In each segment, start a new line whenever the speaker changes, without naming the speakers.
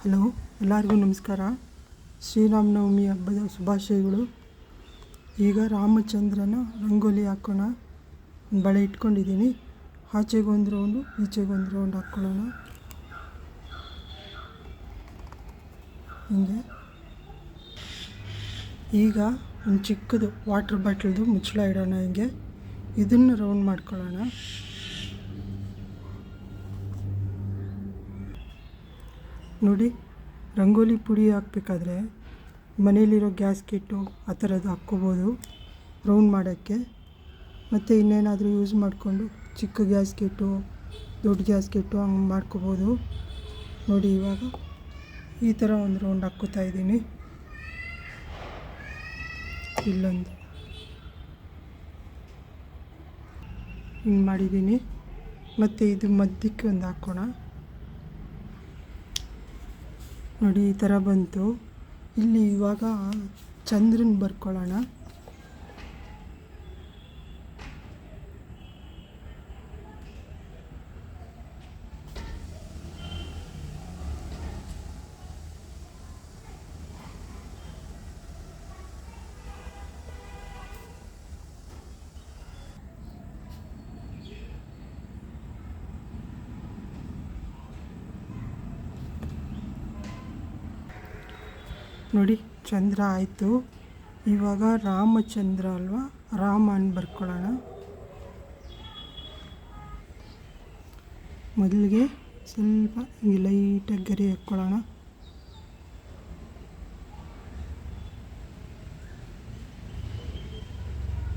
Hello, ಎಲ್ಲರಿಗೂ ನಮಸ್ಕಾರ. ಶ್ರೀರಾಮನವಮಿ ಹಬ್ಬದ ಶುಭಾಶಯಗಳು. ಈಗ ರಾಮಚಂದ್ರನ ರಂಗೋಲಿ ಹಾಕೋಣ. ಬಳೆ ಇಟ್ಕೊಂಡಿದ್ದೀನಿ. ಆಚೆಗೊಂದು ರೌಂಡು, ಈಚೆಗೊಂದು ರೌಂಡ್ ಹಾಕ್ಕೊಳ್ಳೋಣ. ಹಿಂಗೆ ಈಗ ಒಂದು ಚಿಕ್ಕದು ವಾಟರ್ ಬಾಟಲ್ದು ಮುಚ್ಚಳ ಇಡೋಣ. ಹಿಂಗೆ ಇದನ್ನು ರೌಂಡ್ ಮಾಡ್ಕೊಳ್ಳೋಣ. ನೋಡಿ, ರಂಗೋಲಿ ಪುಡಿ ಹಾಕಬೇಕಾದ್ರೆ ಮನೇಲಿರೋ ಗ್ಯಾಸ್ಕೆಟು ಆ ಥರದ್ದು ಹಾಕ್ಕೋಬೋದು ರೌಂಡ್ ಮಾಡೋಕ್ಕೆ. ಮತ್ತು ಇನ್ನೇನಾದರೂ ಯೂಸ್ ಮಾಡಿಕೊಂಡು ಚಿಕ್ಕ ಗ್ಯಾಸ್ಕೆಟು, ದೊಡ್ಡ ಗ್ಯಾಸ್ಕೆಟು ಹಂಗೆ ಮಾಡ್ಕೋಬೋದು. ನೋಡಿ, ಇವಾಗ ಈ ಥರ ಒಂದು ರೌಂಡ್ ಹಾಕ್ಕೋತಾ ಇದ್ದೀನಿ. ಇಲ್ಲೊಂದು ಹಿಂಗೆ ಮಾಡಿದ್ದೀನಿ. ಮತ್ತು ಇದು ಮಧ್ಯಕ್ಕೆ ಒಂದು ಹಾಕೋಣ. ನೋಡಿ, ಈ ಥರ ಬಂತು. ಇಲ್ಲಿ ಇವಾಗ ಚಂದ್ರನ ಬರ್ಕೊಳ್ಳೋಣ. ನೋಡಿ, ಚಂದ್ರ ಆಯಿತು. ಇವಾಗ ರಾಮಚಂದ್ರ ಅಲ್ವಾ, ರಾಮ ಅಂತ ಬರ್ಕೊಳ್ಳೋಣ. ಮೊದಲಿಗೆ ಸ್ವಲ್ಪ ಹಿಂಗೆ ಲೈಟಾಗಿ ಗರಿ ಹಾಕ್ಕೊಳ್ಳೋಣ.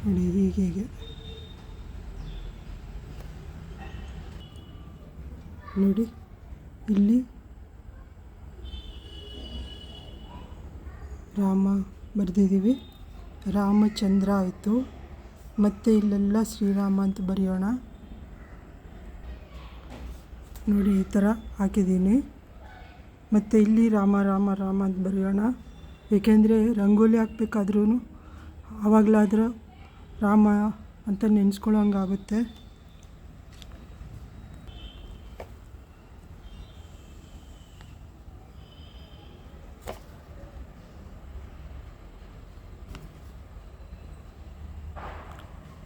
ನೋಡಿ, ಹೀಗೆ ನೋಡಿ, ಇಲ್ಲಿ ರಾಮ ಬರೆದಿದ್ದೀವಿ. ರಾಮಚಂದ್ರ ಆಯಿತು. ಮತ್ತು ಇಲ್ಲೆಲ್ಲ ಶ್ರೀರಾಮ ಅಂತ ಬರೆಯೋಣ. ನೋಡಿ, ಈ ಥರ ಹಾಕಿದ್ದೀನಿ. ಮತ್ತು ಇಲ್ಲಿ ರಾಮ ರಾಮ ರಾಮ ಅಂತ ಬರೆಯೋಣ. ಏಕೆಂದರೆ ರಂಗೋಲಿ ಹಾಕ್ಬೇಕಾದ್ರೂ ಆವಾಗಲಾದ್ರೆ ರಾಮ ಅಂತ ನೆನೆಸ್ಕೊಳ್ಳೋಂಗಾಗುತ್ತೆ.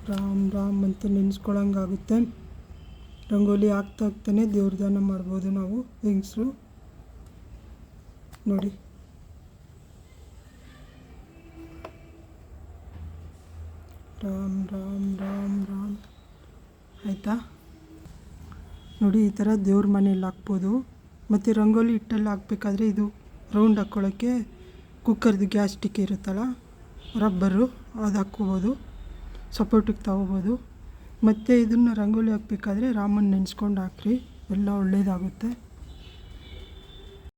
ರಾಮ್ ರಾಮ್ ಅಂತ ನೆನೆಸ್ಕೊಳ್ಳೋಂಗಾಗುತ್ತೆ. ರಂಗೋಲಿ ಹಾಕ್ತಾನೆ ದೇವ್ರ ದಾನ ಮಾಡ್ಬೋದು ನಾವು ಹೆಂಗಸರು. ನೋಡಿ, ರಾಮ್ ರಾಮ್ ರಾಮ್ ರಾಮ್ ಆಯಿತಾ? ನೋಡಿ, ಈ ಥರ ದೇವ್ರ ಮನೇಲಿ ಹಾಕ್ಬೋದು. ಮತ್ತು ರಂಗೋಲಿ ಹಿಟ್ಟಲ್ಲಿ ಹಾಕ್ಬೇಕಾದ್ರೆ ಇದು ರೌಂಡ್ ಹಾಕ್ಕೊಳ್ಳೋಕ್ಕೆ ಕುಕ್ಕರ್ದು ಗ್ಯಾಸ್ ಸ್ಟಿಕ್ ಇರುತ್ತಲ್ಲ, ರಬ್ಬರು, ಅದು ಹಾಕ್ಕೋಬೋದು. ಸಪೋರ್ಟಿಗೆ ತಗೋಬೋದು. ಮತ್ತು ಇದನ್ನು ರಂಗೋಲಿ ಹಾಕಬೇಕಾದ್ರೆ ರಾಮನ ನೆನೆಸ್ಕೊಂಡು ಹಾಕ್ರಿ, ಎಲ್ಲ ಒಳ್ಳೆಯದಾಗುತ್ತೆ.